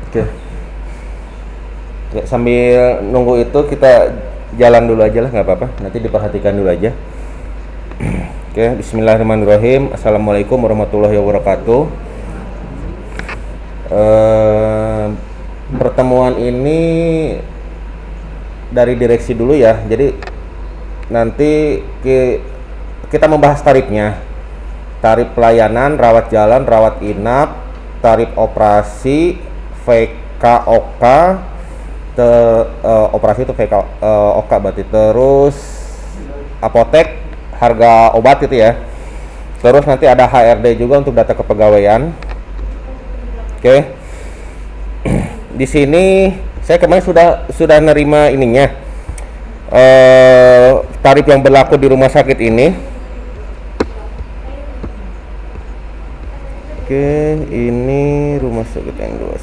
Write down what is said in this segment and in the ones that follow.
Oke. Ya, sambil nunggu itu kita jalan dulu aja lah, nggak apa-apa. Nanti diperhatikan dulu aja. Oke, bismillahirrahmanirrahim. Assalamualaikum warahmatullahi wabarakatuh. Pertemuan ini dari direksi dulu ya. Jadi nanti kita membahas tarifnya. Tarif pelayanan, rawat jalan, rawat inap, tarif operasi, VKOK, operasi itu VKOK berarti, terus apotek, harga obat itu ya. Terus nanti ada HRD juga untuk data kepegawaian. Oke. Di sini saya kemarin sudah nerima ininya. Tarif yang berlaku di rumah sakit ini. Oke, ini rumah sakit yang 21.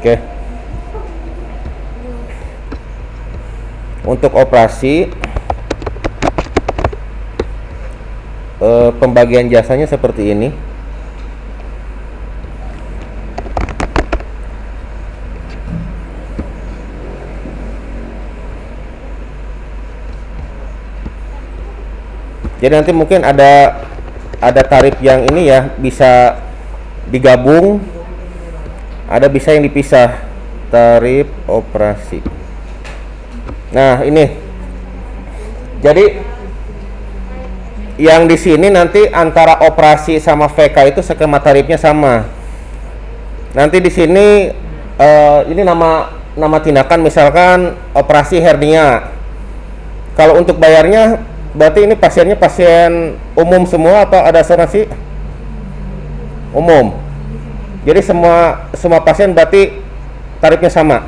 Oke. Untuk operasi pembagian jasanya seperti ini. Jadi nanti mungkin ada tarif yang ini ya, bisa digabung, ada bisa yang dipisah, tarif operasi. Nah, ini. Jadi yang di sini nanti antara operasi sama VK itu skema tarifnya sama. Nanti di sini ini nama tindakan, misalkan operasi hernia. Kalau untuk bayarnya berarti ini pasiennya pasien umum semua atau ada asuransi? Umum. Jadi semua pasien berarti tarifnya sama.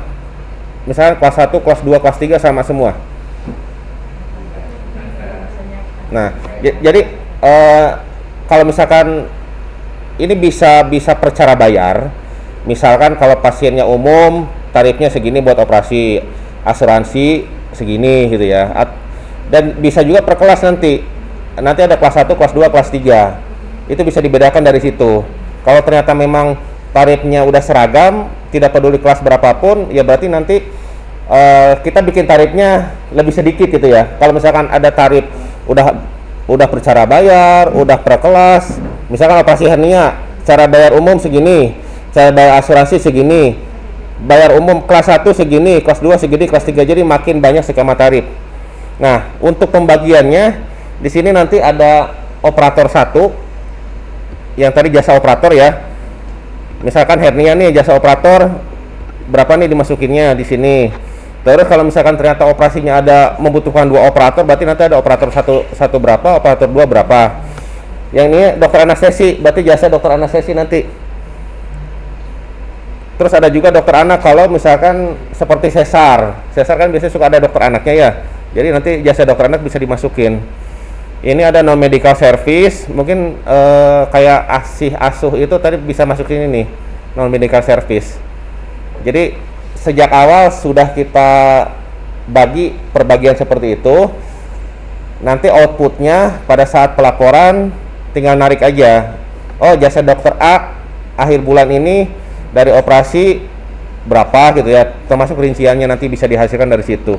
Misalnya kelas 1, kelas 2, kelas 3 sama semua. Nah, jadi kalau misalkan ini bisa per cara bayar. Misalkan kalau pasiennya umum tarifnya segini buat operasi, asuransi segini gitu ya. Dan bisa juga per kelas nanti ada kelas 1, kelas 2, kelas 3. Itu bisa dibedakan dari situ. Kalau ternyata memang tarifnya udah seragam, tidak peduli kelas berapapun, ya berarti nanti kita bikin tarifnya lebih sedikit gitu ya. Kalau misalkan ada tarif udah per cara bayar, udah per kelas, misalkan operasi hernia, cara bayar umum segini, cara bayar asuransi segini, bayar umum kelas 1 segini, kelas 2 segini, kelas 3, jadi makin banyak skema tarif. Nah, untuk pembagiannya di sini nanti ada operator 1 yang tadi jasa operator ya. Misalkan hernia nih, jasa operator berapa nih dimasukinnya di sini. Terus kalau misalkan ternyata operasinya membutuhkan 2 operator, berarti nanti ada operator satu berapa, operator 2 berapa. Yang ini dokter anestesi, berarti jasa dokter anestesi nanti. Terus ada juga dokter anak kalau misalkan seperti sesar kan biasanya suka ada dokter anaknya ya. Jadi nanti jasa dokter anak bisa dimasukin. Ini ada non medical service, mungkin kayak asuh itu tadi bisa masukin ini non medical service. Jadi sejak awal sudah kita bagi perbagian seperti itu. Nanti outputnya pada saat pelaporan tinggal narik aja. Oh, jasa dokter A akhir bulan ini dari operasi berapa gitu ya. Termasuk rinciannya nanti bisa dihasilkan dari situ.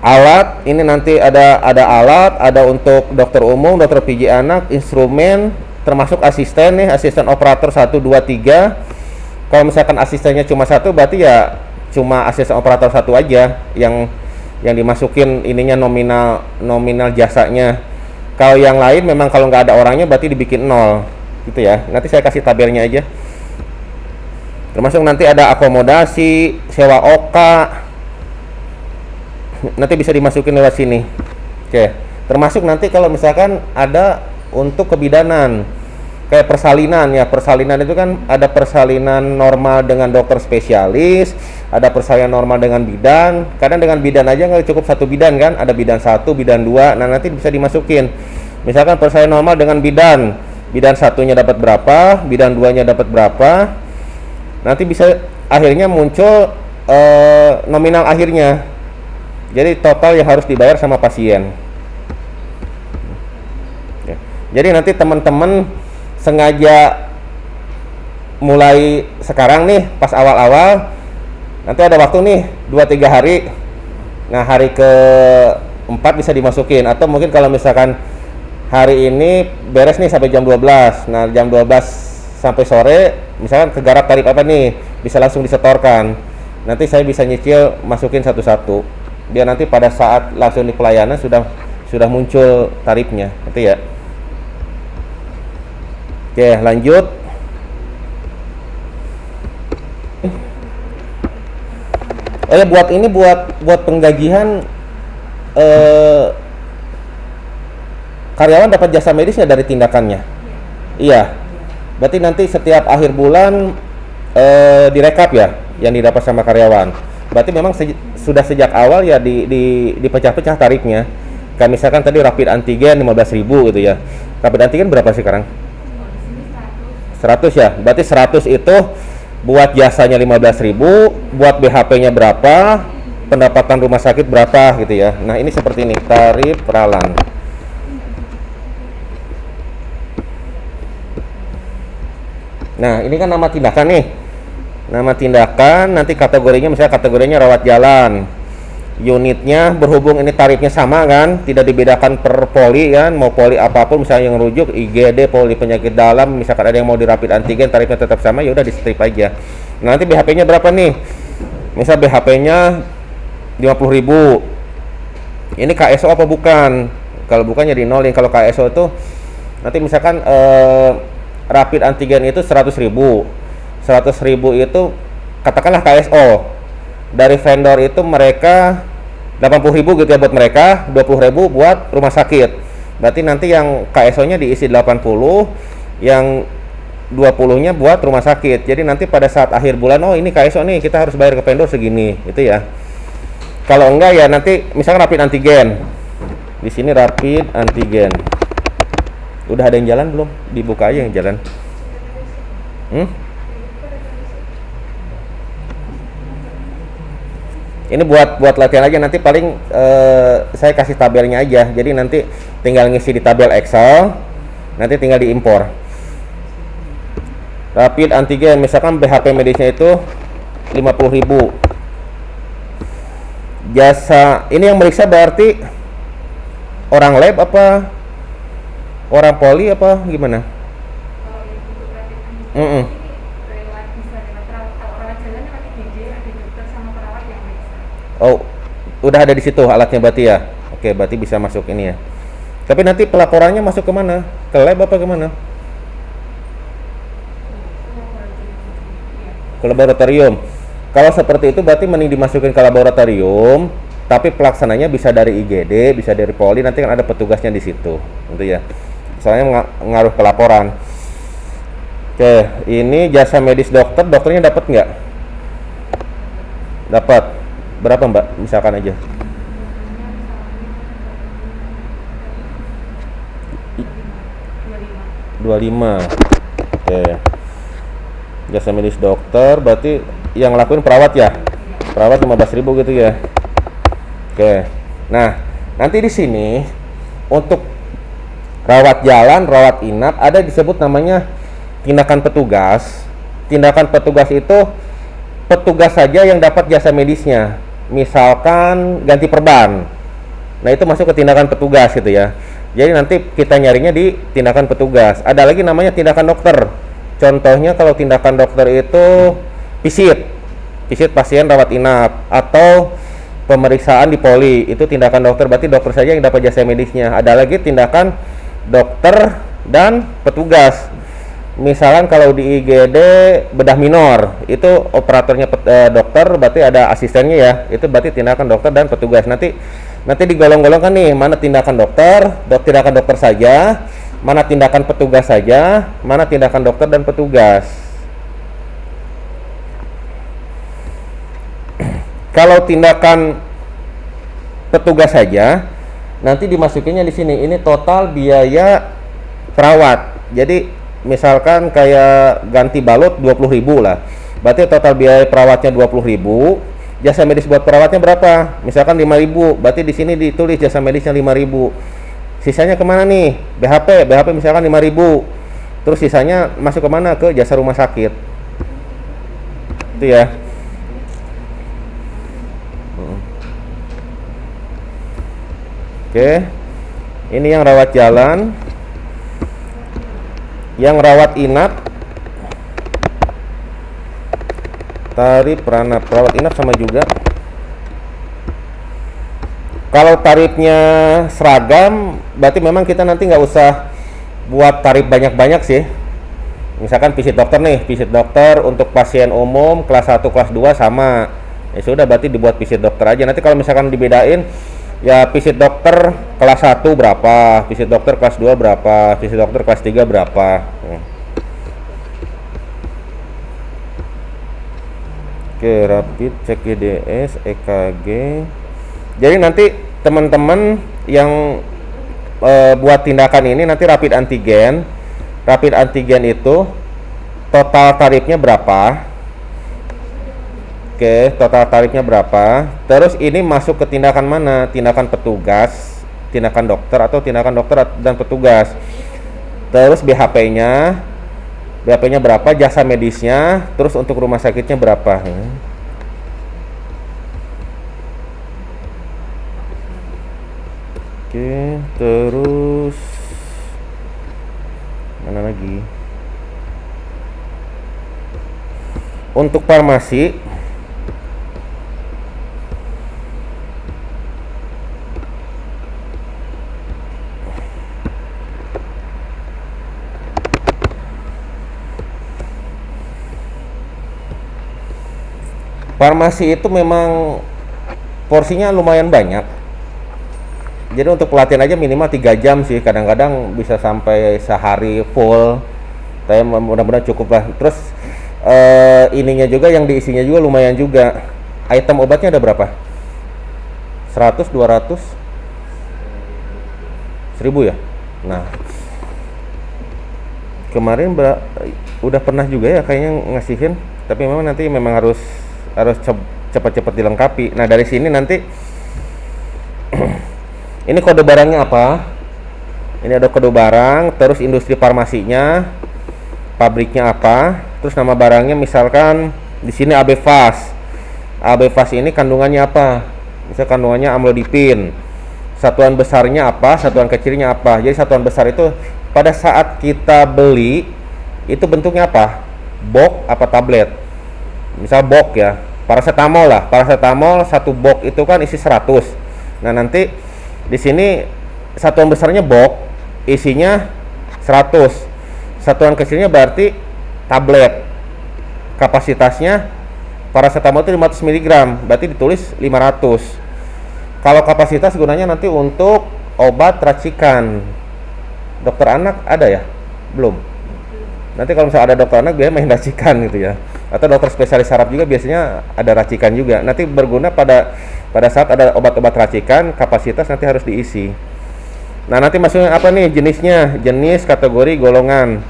Alat ini nanti ada alat, ada untuk dokter umum, dokter PJ anak, instrumen, termasuk asisten nih, asisten operator 1, 2, 3. Kalau misalkan asistennya cuma 1, berarti ya cuma asisten operator 1 aja yang dimasukin ininya nominal jasanya. Kalau yang lain memang kalau nggak ada orangnya berarti dibikin 0 gitu ya. Nanti saya kasih tabelnya aja. Termasuk nanti ada akomodasi, sewa OK, nanti bisa dimasukin lewat sini. Oke. Termasuk nanti kalau misalkan ada untuk kebidanan kayak persalinan ya. Persalinan itu kan ada persalinan normal dengan dokter spesialis, ada persalinan normal dengan bidan. Kadang dengan bidan aja nggak cukup 1 bidan kan, ada bidan 1, bidan 2. Nah, nanti bisa dimasukin. Misalkan persalinan normal dengan bidan, bidan satunya dapat berapa, bidan duanya dapat berapa, nanti bisa akhirnya muncul nominal akhirnya. Jadi total yang harus dibayar sama pasien. Ya. Jadi nanti teman-teman sengaja mulai sekarang nih pas awal-awal, nanti ada waktu nih 2-3 hari. Nah, hari ke-4 bisa dimasukin, atau mungkin kalau misalkan hari ini beres nih sampai jam 12. Nah, jam 12 sampai sore misalkan kegarap tarif apa nih, bisa langsung disetorkan. Nanti saya bisa nyicil masukin satu-satu. Biar nanti pada saat langsung di pelayanan sudah muncul tarifnya. Nanti ya. Oke, lanjut. Oh ya, buat penggajian karyawan dapat jasa medisnya dari tindakannya. Iya. Berarti nanti setiap akhir bulan direkap ya yang didapat sama karyawan. Berarti memang sudah sejak awal ya dipecah-pecah tarifnya. Kayak misalkan tadi rapid antigen 15.000 gitu ya. Rapid antigen berapa sih sekarang? 100 ya. Berarti 100 itu buat jasanya 15.000, buat BHP-nya berapa, pendapatan rumah sakit berapa gitu ya. Nah, ini seperti ini, tarif peralan. Nah, ini kan nama tindakan nih. Nama tindakan, nanti kategorinya misalnya kategorinya rawat jalan. Unitnya berhubung ini tarifnya sama kan, tidak dibedakan per poli kan, mau poli apapun misalnya yang rujuk IGD, poli penyakit dalam, misalkan ada yang mau di rapid antigen tarifnya tetap sama, ya udah di strip aja. Nah, nanti BHP-nya berapa nih? Misal BHP-nya 50.000. Ini KSO apa bukan? Kalau bukan ya dinolin. Kalau KSO itu nanti misalkan rapid antigen itu 100.000. 100.000 itu katakanlah KSO. Dari vendor itu mereka 80.000 gitu ya buat mereka, 20.000 buat rumah sakit. Berarti nanti yang KSO-nya diisi 80, yang 20-nya buat rumah sakit. Jadi nanti pada saat akhir bulan, oh ini KSO nih, kita harus bayar ke vendor segini, itu ya. Kalau enggak ya nanti misalkan rapid antigen. Di sini rapid antigen. Udah ada yang jalan belum? Dibuka aja yang jalan. Ini buat latihan aja, nanti paling saya kasih tabelnya aja. Jadi nanti tinggal ngisi di tabel Excel, nanti tinggal diimpor. Rapid antigen misalkan BHP medisnya itu 50.000. Jasa ini yang meriksa berarti orang lab apa orang poli apa gimana? Oh, udah ada di situ alatnya berarti ya. Oke, berarti bisa masuk ini ya. Tapi nanti pelaporannya masuk ke mana? Ke lab apa ke mana? Ke laboratorium. Kalau seperti itu berarti mending dimasukin ke laboratorium, tapi pelaksananya bisa dari IGD, bisa dari poli, nanti kan ada petugasnya di situ. Gitu ya. Soalnya ngaruh ke laporan. Oke, ini jasa medis dokter, dokternya dapat nggak? Dapat. Berapa Mbak? Misalkan aja. 25. Oke. Jasa medis dokter berarti yang ngelakuin perawat ya? Perawat 15.000 gitu ya. Oke. Nah, nanti di sini untuk rawat jalan, rawat inap ada disebut namanya tindakan petugas. Tindakan petugas itu petugas saja yang dapat jasa medisnya. Misalkan ganti perban. Nah, itu masuk ke tindakan petugas gitu ya. Jadi nanti kita nyarinya di tindakan petugas. Ada lagi namanya tindakan dokter. Contohnya kalau tindakan dokter itu visit pasien rawat inap atau pemeriksaan di poli, itu tindakan dokter, berarti dokter saja yang dapat jasa medisnya. Ada lagi tindakan dokter dan petugas. Misalkan kalau di IGD bedah minor, itu operatornya dokter, berarti ada asistennya ya. Itu berarti tindakan dokter dan petugas. Nanti digolong-golongkan nih, mana tindakan dokter, tindakan dokter saja, mana tindakan petugas saja, mana tindakan dokter dan petugas. Kalau tindakan petugas saja, nanti dimasukinnya di sini. Ini total biaya perawat. Jadi misalkan kayak ganti balut 20.000 lah. Berarti total biaya perawatnya 20.000. Jasa medis buat perawatnya berapa? Misalkan 5.000. Berarti di sini ditulis jasa medisnya 5.000. Sisanya kemana nih? BHP misalkan 5.000. Terus sisanya masuk kemana? Ke jasa rumah sakit. Itu ya. Oke. Ini yang rawat jalan. Yang rawat inap, tarif peranap. Rawat inap sama juga. Kalau tarifnya seragam, berarti memang kita nanti nggak usah buat tarif banyak-banyak sih. Misalkan visit dokter nih, visit dokter untuk pasien umum kelas 1, kelas 2 sama. Ya sudah, berarti dibuat visit dokter aja. Nanti kalau misalkan dibedain, ya visit dokter kelas 1 berapa, visit dokter kelas 2 berapa, visit dokter kelas 3 berapa. Oke, rapid cek IDS, EKG. Jadi nanti teman-teman yang buat tindakan ini nanti rapid antigen. Rapid antigen itu total tarifnya berapa? Oke, total tarifnya berapa? Terus ini masuk ke tindakan mana? Tindakan petugas, tindakan dokter, atau tindakan dokter dan petugas. Terus BHP-nya berapa? Jasa medisnya, terus untuk rumah sakitnya berapa? Oke, terus mana lagi? Untuk farmasi, itu memang porsinya lumayan banyak. Jadi untuk pelatihan aja minimal 3 jam sih, kadang-kadang bisa sampai sehari full. Tapi mudah-mudahan cukup lah. Terus ininya juga, yang diisinya juga lumayan juga. Item obatnya ada berapa? 100, 200, 1000 ya? Nah, kemarin udah pernah juga ya kayaknya ngasihin. Tapi memang nanti harus cepat-cepat dilengkapi. Nah, dari sini nanti ini kode barangnya apa? Ini ada kode barang, terus industri farmasinya, pabriknya apa, terus nama barangnya. Misalkan di sini AB Fast. AB Fast ini kandungannya apa? Misal kandungannya amlodipin. Satuan besarnya apa? Satuan kecilnya apa? Jadi satuan besar itu pada saat kita beli itu bentuknya apa? Box apa tablet? Misal box ya. Paracetamol lah. Paracetamol satu box itu kan isi 100. Nah, nanti di sini satuan besarnya box, isinya 100. Satuan kecilnya berarti tablet. Kapasitasnya paracetamol itu 500 mg, berarti ditulis 500. Kalau kapasitas gunanya nanti untuk obat racikan. Dokter anak ada ya? Belum. Nanti kalau misalnya ada dokter anak, biasanya main racikan gitu ya. Atau dokter spesialis saraf juga biasanya ada racikan juga. Nanti berguna pada saat ada obat-obat racikan, kapasitas nanti harus diisi. Nah, nanti maksudnya apa nih jenisnya? Jenis, kategori, golongan.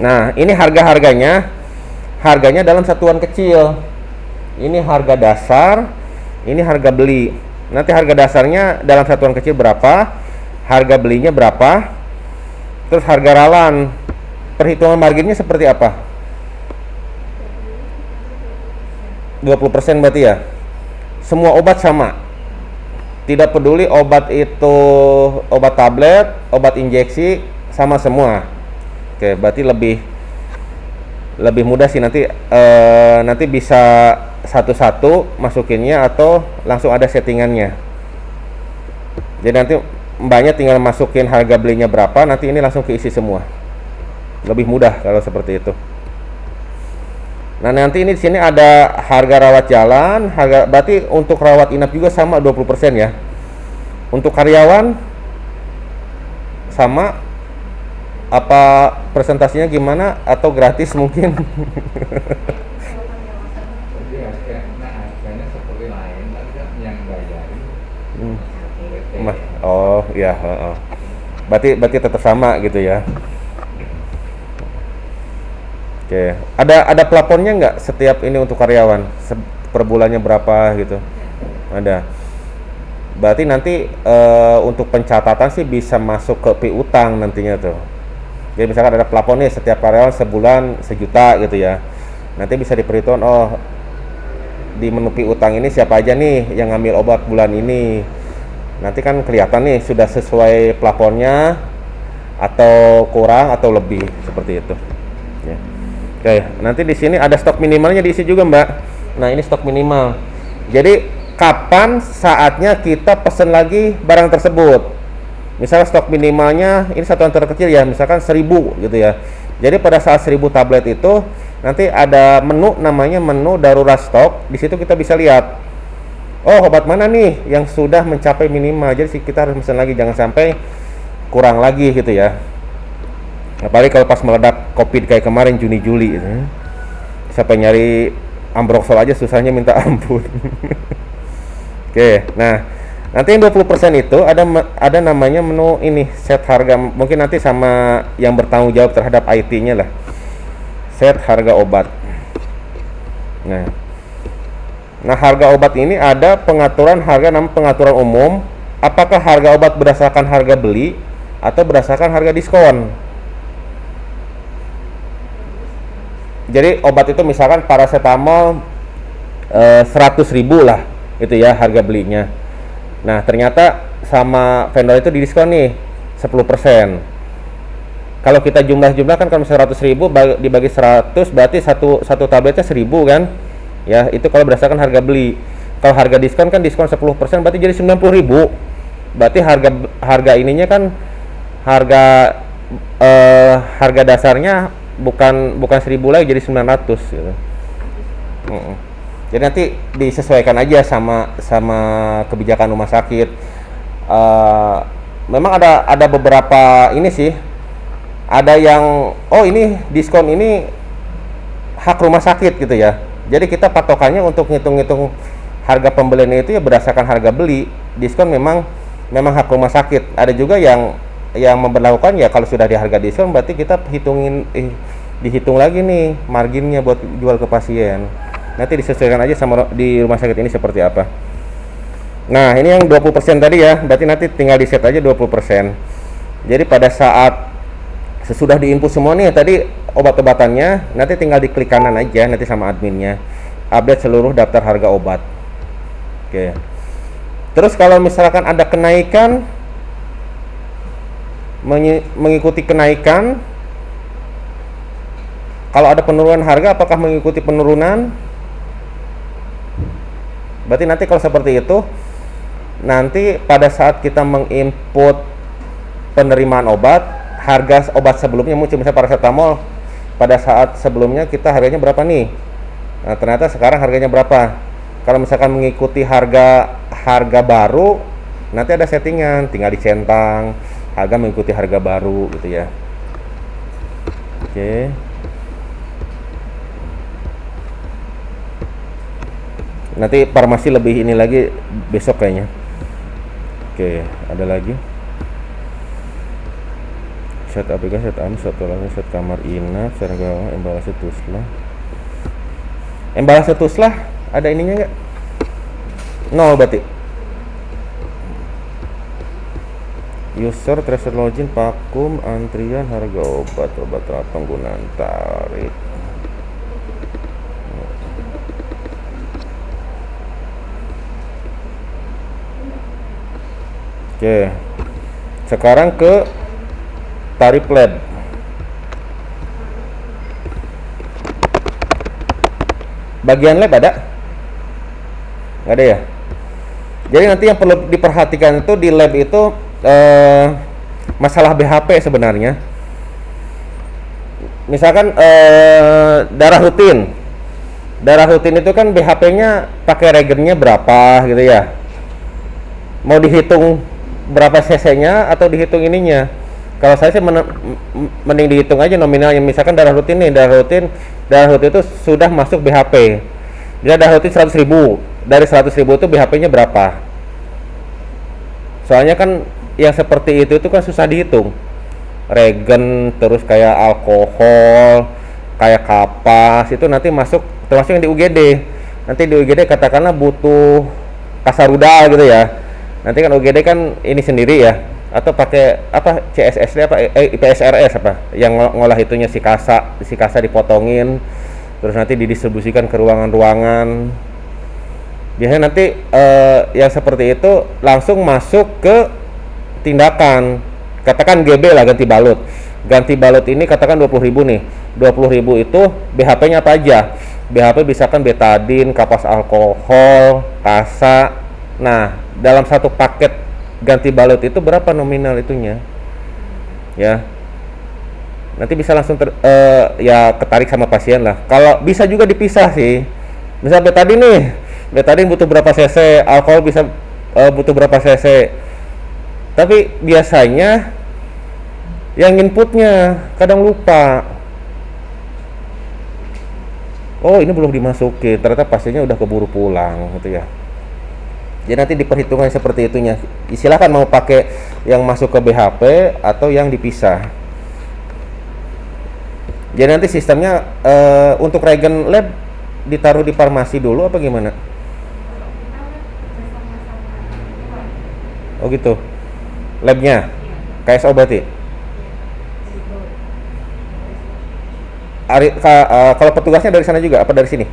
Nah, ini harganya dalam satuan kecil. Ini harga dasar, ini harga beli. Nanti harga dasarnya dalam satuan kecil berapa? Harga belinya berapa? Terus harga ralan. Perhitungan marginnya seperti apa? 20% berarti ya? Semua obat sama. Tidak peduli obat itu obat tablet, obat injeksi, sama semua. Oke, berarti lebih mudah sih nanti bisa satu-satu masukinnya atau langsung ada settingannya. Jadi nanti mbaknya tinggal masukin harga belinya berapa, nanti ini langsung keisi semua. Lebih mudah kalau seperti itu. Nah, nanti ini di sini ada harga rawat jalan, berarti untuk rawat inap juga sama 20% ya. Untuk karyawan sama, apa presentasinya gimana atau gratis mungkin? Harganya seperti lain, tapi kan yang bayarin Oh iya, heeh. Berarti tetap sama gitu ya. Oke. Ada plafonnya nggak setiap ini untuk karyawan? Per bulannya berapa gitu? Ada. Berarti nanti untuk pencatatan sih bisa masuk ke piutang nantinya tuh. Jadi misalkan ada plafon nih setiap karyawan sebulan 1 juta gitu ya. Nanti bisa diperhitungkan, oh di menu piutang ini siapa aja nih yang ngambil obat bulan ini. Nanti kan kelihatan nih sudah sesuai plafonnya atau kurang atau lebih seperti itu. Ya. Oke, nanti di sini ada stok minimalnya diisi juga, Mbak. Nah, ini stok minimal. Jadi kapan saatnya kita pesen lagi barang tersebut? Misalnya stok minimalnya ini satuan terkecil ya, misalkan 1000 gitu ya. Jadi pada saat 1000 tablet itu nanti ada menu namanya menu darurat stok. Di situ kita bisa lihat, oh obat mana nih yang sudah mencapai minimal. Jadi kita harus pesen lagi, jangan sampai kurang lagi gitu ya. Apalagi kalau pas meledak COVID kayak kemarin Juni Juli gitu. Sampai nyari Ambroxol aja susahnya minta ampun. Oke, nah nanti yang 20% itu ada namanya menu ini set harga, mungkin nanti sama yang bertanggung jawab terhadap IT-nya lah. Set harga obat. Nah, harga obat ini ada pengaturan harga, namanya pengaturan umum. Apakah harga obat berdasarkan harga beli atau berdasarkan harga diskon? Jadi obat itu misalkan paracetamol 100.000 lah itu ya harga belinya. Nah ternyata sama vendor itu didiskon nih 10%. Kalau kita jumlah-jumlah kan kalau misalnya 100.000 dibagi 100 berarti satu tabletnya 1.000 kan. Ya itu kalau berdasarkan harga beli. Kalau harga diskon kan diskon 10% berarti jadi 90.000. Berarti harga ininya kan harga dasarnya bukan 1.000 lagi, jadi 900 gitu. Jadi nanti disesuaikan aja sama kebijakan rumah sakit. Memang ada beberapa ini sih, ada yang ini diskon ini hak rumah sakit gitu ya. Jadi kita patokannya untuk ngitung-ngitung harga pembelian itu ya berdasarkan harga beli. Diskon memang hak rumah sakit. Ada juga yang memberlakukan ya kalau sudah di harga diskon berarti kita dihitung lagi nih marginnya buat jual ke pasien. Nanti disesuaikan aja sama di rumah sakit ini seperti apa. Nah, ini yang 20% tadi ya, berarti nanti tinggal di set aja 20%. Jadi pada saat sesudah diinput semua nih tadi obat-obatannya, nanti tinggal diklik kanan aja nanti sama adminnya. Update seluruh daftar harga obat. Oke. Terus kalau misalkan ada kenaikan, mengikuti kenaikan. Kalau ada penurunan harga, apakah mengikuti penurunan? Berarti nanti kalau seperti itu, nanti pada saat kita menginput penerimaan obat, harga obat sebelumnya muncul misalnya paracetamol, pada saat sebelumnya kita harganya berapa nih? Nah, ternyata sekarang harganya berapa? Kalau misalkan mengikuti harga baru, nanti ada settingan, tinggal dicentang harga mengikuti harga baru gitu ya. Oke. Nanti farmasi lebih ini lagi besok kayaknya. Oke, ada lagi. Set aplikasi, set am, set tolaknya, set kamar inap, set gawang, embalase tuslah. Embalase tuslah ada ininya nggak? 0 berarti. User, tracer login, vakum, antrian, harga obat penggunaan tarif. Oke, sekarang ke tarif lab. Bagian lab ada? Nggak ada ya? Jadi nanti yang perlu diperhatikan itu di lab itu masalah BHP sebenarnya. Misalkan darah rutin itu kan BHP-nya pakai reagennya berapa gitu ya? Mau dihitung berapa cc-nya atau dihitung ininya? Kalau saya sih mending dihitung aja nominalnya. Misalkan darah rutin itu sudah masuk BHP. Dia darah rutin 100.000. Dari 100.000 itu BHP-nya berapa? Soalnya kan yang seperti itu kan susah dihitung. Regen terus kayak alkohol, kayak kapas itu nanti masuk termasuk yang di UGD. Nanti di UGD katakanlah butuh kasarudal gitu ya. Nanti kan UGD kan ini sendiri ya, atau pakai apa CSSD apa IPSRS apa yang ngolah itunya si kasa dipotongin terus nanti didistribusikan ke ruangan-ruangan. Biasanya nanti yang seperti itu langsung masuk ke tindakan, katakan GB lah, ganti balut ini katakan 20.000 nih, 20.000 itu BHP-nya apa aja. BHP misalkan betadin, kapas alkohol, kasa. Nah dalam satu paket ganti balut itu berapa nominal itunya ya, nanti bisa langsung ya ketarik sama pasien lah. Kalau bisa juga dipisah sih, misal betadin butuh berapa cc, alkohol bisa butuh berapa cc, tapi biasanya yang inputnya kadang lupa, oh ini belum dimasukin, ternyata pasiennya udah keburu pulang gitu ya. Jadi nanti diperhitungkan seperti itunya. Silakan mau pakai yang masuk ke BHP atau yang dipisah. Jadi nanti sistemnya untuk regen lab ditaruh di farmasi dulu apa gimana? Oh gitu. Labnya KSO berarti. Kalau petugasnya dari sana juga apa dari sini?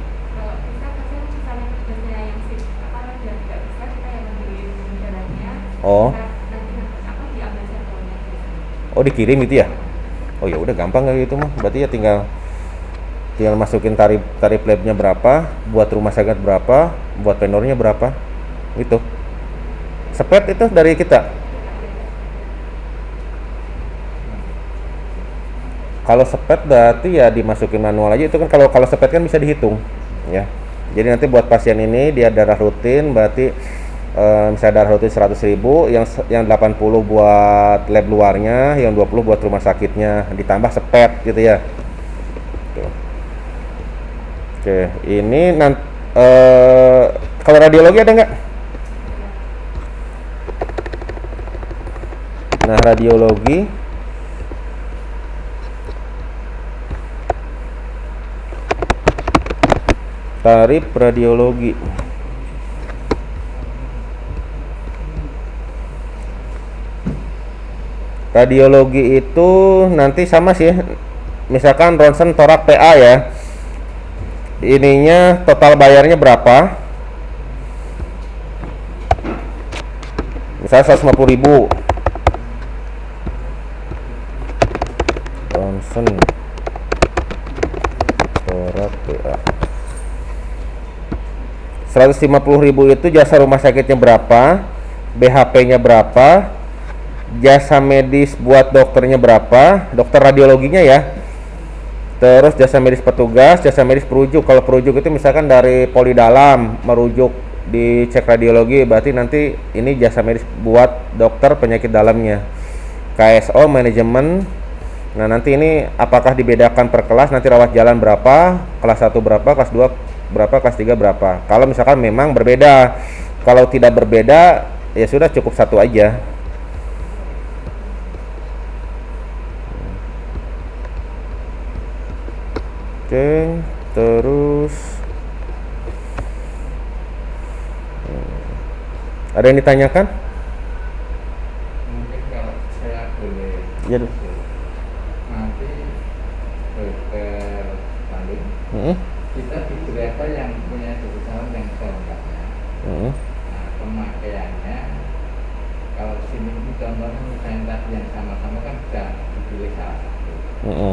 Oh. Oh dikirim gitu ya? Oh ya udah gampang kayak gitu mah. Berarti ya tinggal masukin tarif labnya berapa, buat rumah sakit berapa, buat vendornya berapa, gitu. Sepet itu dari kita. Kalau sepet berarti ya dimasukin manual aja, itu kan kalau sepet kan bisa dihitung, ya. Jadi nanti buat pasien ini dia darah rutin berarti misalnya darah rutin 100.000, yang 80 buat lab luarnya, yang 20 buat rumah sakitnya, ditambah sepet gitu ya. Tuh. Oke, ini nanti kalau radiologi ada nggak? Nah radiologi tarif radiologi. Radiologi itu nanti sama sih, misalkan ronsen torak PA ya, ininya total bayarnya berapa, misalnya 150.000 ronsen torak PA, 150.000 itu jasa rumah sakitnya berapa, BHP-nya berapa, jasa medis buat dokternya berapa, dokter radiologinya ya, terus jasa medis petugas, jasa medis perujuk. Kalau perujuk itu misalkan dari poli dalam merujuk di cek radiologi, berarti nanti ini jasa medis buat dokter penyakit dalamnya. KSO manajemen. Nah nanti ini apakah dibedakan per kelas, nanti rawat jalan berapa, kelas 1 berapa, kelas 2 berapa, kelas 3 berapa. Kalau misalkan memang berbeda, kalau tidak berbeda ya sudah cukup satu aja. Oke, terus ada yang ditanyakan? Mungkin kalau saya boleh Ya. nanti dokter Bandung, kita diberi apa yang punya kebutuhan yang selengkapnya. Nah pemakaiannya kalau sini contohnya misalnya tadi yang sama-sama kan bisa dipilih salah satu.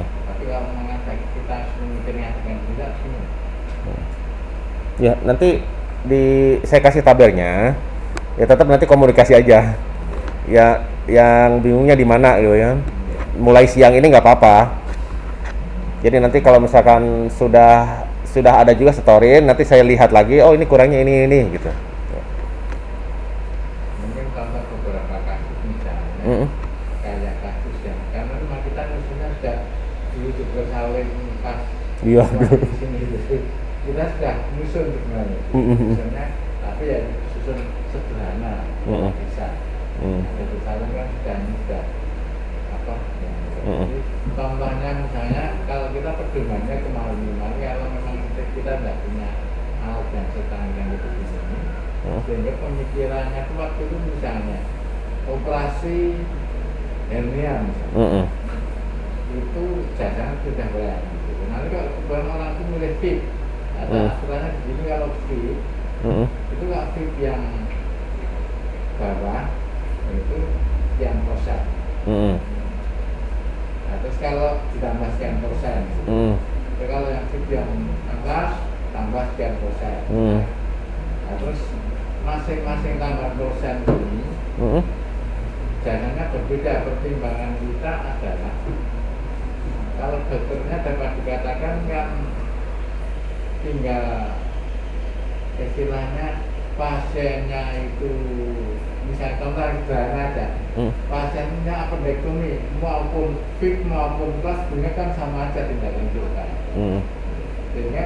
Tapi kalau mengajak kita mikirnya dengan tidak sini. Ya nanti saya kasih tabelnya. Ya tetap nanti komunikasi aja. Ya yang bingungnya di mana gitu ya. Mulai siang ini nggak apa-apa. Jadi nanti kalau misalkan sudah ada juga setorin, nanti saya lihat lagi. Oh ini kurangnya ini gitu. Mungkin contoh beberapa kasus misalnya. Kayak kasus yang karena rumah kita musuhnya sudah dulu juga salin pas Iya. di sini gitu. Kita sudah nyusun sebenarnya, susunnya, tapi ya susun sederhana, bisa. Dokter salin kan sudah apa ya, jadi contohnya misalnya kalau kita pedomannya kemarin-kemarin kalau memang kita tidak punya alat yang secanggih itu di sini, sehingga pemikirannya itu waktu itu misalnya operasi hernia misalnya, itu jangan sudah boleh gitu. Nanti kalau kebetulan orang itu milih fit, ada aturannya begini, kalau fit itu nggak fit yang bawah itu sekian persen. Nah, terus kalau ditambah sekian persen, kalau yang fit yang atas tambah sekian persen. Nah, terus masing-masing tambah persen ini jangannya berbeda. Pertimbangan kita adalah kalau dokternya dapat dikatakan kan tinggal istilahnya pasiennya itu misalnya contoh sederhana aja, pasiennya appendektomi maupun fix maupun kelas sebenarnya kan sama aja tindakan kita, sehingga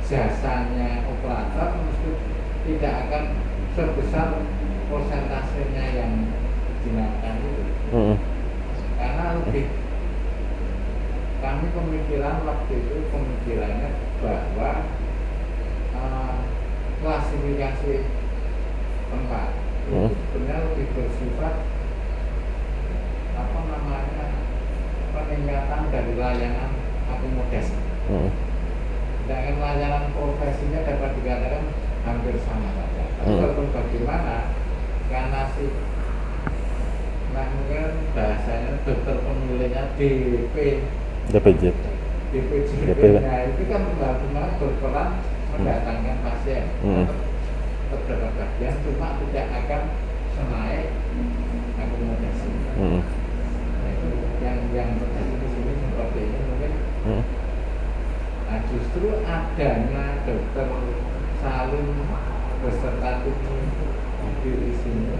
jasanya operator mesti tidak akan sebesar persentasenya yang digunakan itu, karena lebih kami pemikiran waktu itu pemikirannya bahwa klasifikasi tempat itu sebenarnya lebih bersifat apa namanya peningkatan dari layanan akomodasi. Sedangkan layanan profesinya dapat dikatakan hampir sama saja. Walaupun bagaimana karena si mungkin bahasanya dokter pemilihnya DPJ. Nah itu kan bagaimana berperan mendatangkan pasien. Beberapa bagian cuma tidak akan senaik akomodasi. Nah, itu yang terjadi di sini seperti ini mungkin. Nah, justru adanya dokter salin beserta tim di sini.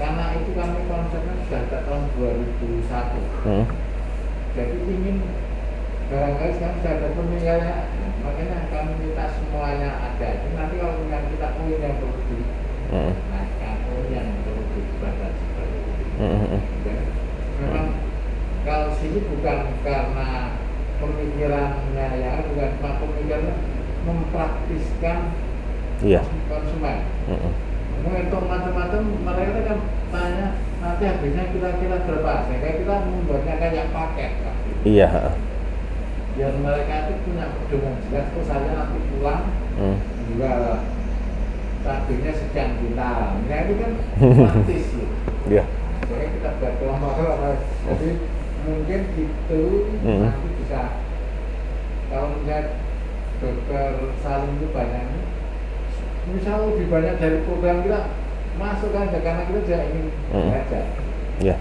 Karena itu kami konsepnya sudah tahun 2001. Jadi ingin barangkali sekarang sudah ada peninggalnya, makanya kami minta semuanya ada. Jadi nanti kalau dengan kita poin yang perlu dinaikkan, poin yang perlu diubah seperti itu. Memang kalau sini bukan karena pemikirannya ya, bukan cuma pemikirannya mempraktiskan konsumen. Menghitung macam-macam, mereka kan tanya nanti habisnya kira-kira berapa, sehingga kita membuatnya kayak paket. Iya. Biar mereka itu punya pedoman jelas, terus saya nanti pulang juga cabenya sekian juta. Nah itu kan praktis gitu. Iya. Jadi kita buat kelompok-kelompok. Jadi mungkin itu nanti bisa kalau melihat dokter salin itu banyak, misal lebih banyak dari program kita masuk kan, karena kita juga ingin belajar. Iya.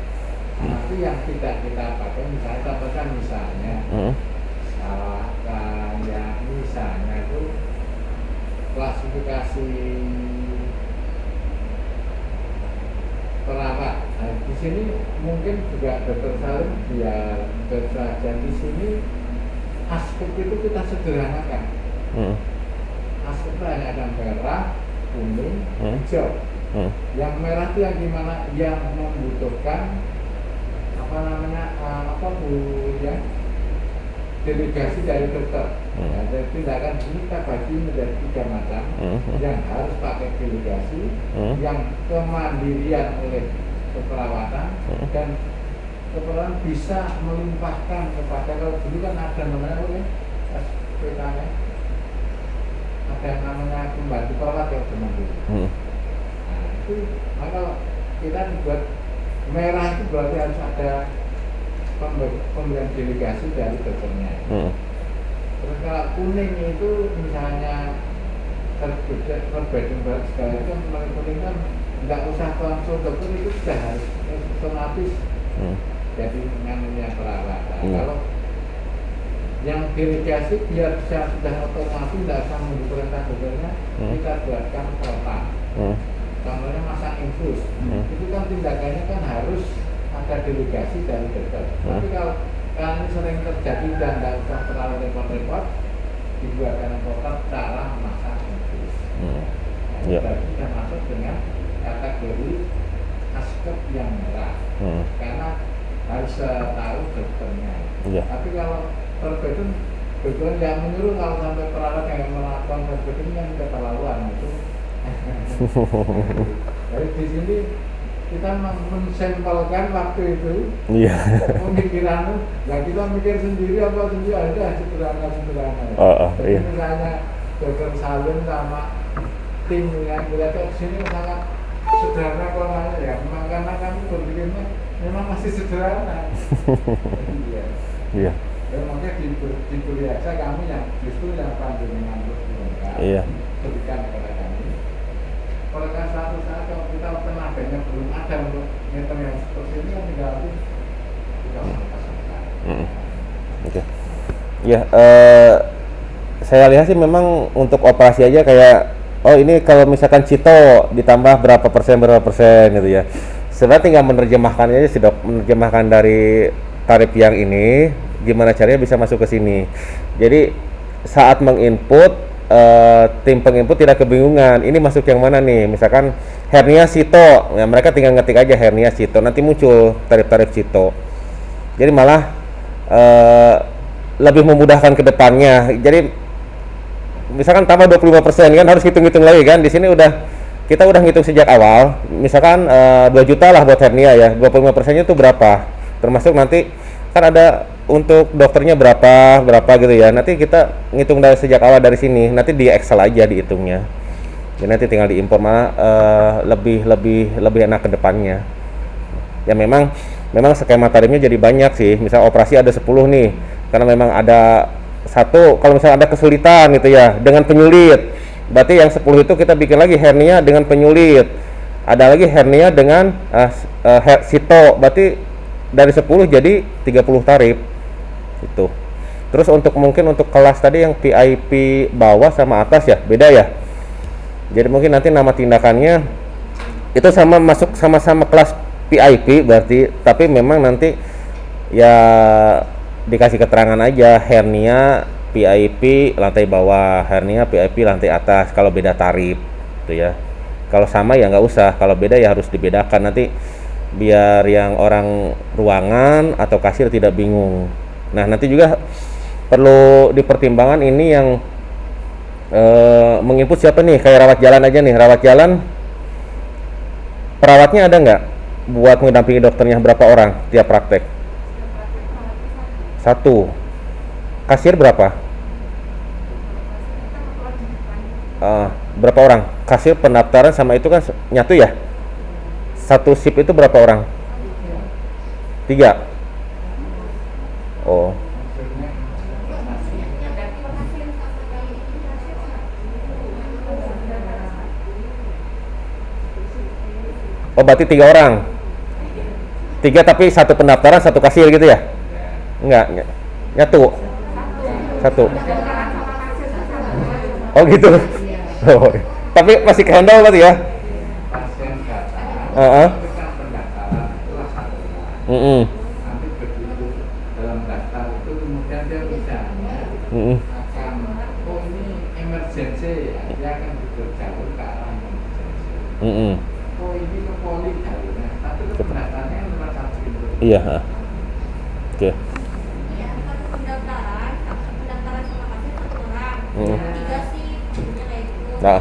Nanti yang tidak kita pakai misalnya contohnya misalnya salah kayak misalnya itu klasifikasi perawat. Nah, di sini mungkin juga dokter salin biar saja di sini aspek itu kita sederhanakan. Aspek hanya ada merah, kuning, hijau. Yang merah itu yang gimana? Yang membutuhkan apa namanya delegasi dari dokter. Jadi tindakan ini kita bagi menjadi 3 macam. Yang harus pakai delegasi, yang kemandirian oleh keperawatan, dan keperawatan bisa melimpahkan kepada, kalau dulu kan ada namanya SPK-nya, ada namanya pembantu perawat yang mandiri. Nah itu maka kita buat merah itu berarti harus ada pemberian delegasi dari dokternya. Terus kalau kuning itu misalnya terbeda segala itu kan kuning kan nggak usah langsung dokter, itu sudah harus otomatis jadi namanya perawat. Kalau yang delegasi biar bisa sudah otomatis tidak usah menunggu perintah dokternya, kita buatkan kotak. Contohnya masang infus, itu kan tindakannya kan harus ada delegasi dari dokter. Tapi kalau ini sering terjadi dan tidak usah terlalu repot-repot, dibuatkan kotak cara masang infus. Berarti sudah masuk dengan kategori askep yang merah. Karena harus tahu dokternya. Iya. Tapi kalau perbedaan dokter yang menyuruh kalau sampai perawat yang melakukan perbedaan yang keterlaluan itu. Jadi di sini kita mensampelkan waktu itu. Iya. Pemikiranmu, ya kita mikir sendiri apa sendiri ada sederhana. Iya. Misalnya dokter Salim sama tim yang kita ke sini sangat sederhana kalau ya memang karena kami berpikirnya memang masih sederhana. Iya. Ya makanya diberi aja kami yang justru yang panjenengan berlengkap. Iya. Berikan kepada kami. Kalau kan suatu saat kalau kita tenaganya belum ada untuk meter yang seperti ini kan tinggal kita pasangkan. Oke. Ya, saya lihat sih memang untuk operasi aja kayak ini kalau misalkan Cito ditambah berapa persen gitu ya. Sebenarnya tinggal menerjemahkannya aja sih dok, menerjemahkan dari tarif yang ini gimana caranya bisa masuk ke sini. Jadi saat menginput tim penginput tidak kebingungan ini masuk yang mana nih, misalkan hernia Cito, ya mereka tinggal ngetik aja hernia Cito, nanti muncul tarif-tarif Cito. Jadi malah lebih memudahkan ke depannya. Jadi misalkan tambah 25% kan harus hitung-hitung lagi kan. Di sini kita udah ngitung sejak awal. Misalkan 2 juta lah buat hernia ya. 25%-nya itu berapa? Termasuk nanti kan ada untuk dokternya berapa gitu ya. Nanti kita ngitung dari sejak awal dari sini. Nanti di Excel aja dihitungnya. Jadi nanti tinggal diimpor, malah lebih enak ke depannya. Ya memang skema tarifnya jadi banyak sih. Misal operasi ada 10 nih. Karena memang ada satu, kalau misalnya ada kesulitan gitu ya dengan penyulit, berarti yang 10 itu kita bikin lagi hernia dengan penyulit, ada lagi hernia dengan Cito, berarti dari 10 jadi 30 tarif itu. Terus mungkin untuk kelas tadi yang PIP bawah sama atas ya beda ya, jadi mungkin nanti nama tindakannya itu masuk sama-sama kelas PIP berarti, tapi memang nanti ya dikasih keterangan aja hernia PIP lantai bawah, hernia PIP lantai atas, kalau beda tarif gitu ya. Kalau sama ya nggak usah, kalau beda ya harus dibedakan nanti biar yang orang ruangan atau kasir tidak bingung. Nah nanti juga perlu dipertimbangkan ini yang menginput siapa nih, kayak rawat jalan aja nih, rawat jalan perawatnya ada nggak buat mendampingi dokternya, berapa orang tiap praktek? 1. Kasir berapa? Berapa orang? Kasir pendaftaran sama itu kan nyatu ya? 1 shift itu berapa orang? 3. Oh. Oh berarti 3 orang. 3 tapi 1 pendaftaran 1 kasir gitu ya? Enggak. Nyatu. 1. Oh gitu. Oh, tapi masih kehandle berarti ya? Pasien datang, kita pendaftaran itulah 1 orang. Nanti begitu dalam daftar itu kemudian dia misalnya akan, oh ini emergency, dia akan jalur ke arah emergency. Oh ini ke poli jalurnya, tapi itu pendaftarannya cuma 1 itu. Iya. Oke. Nah.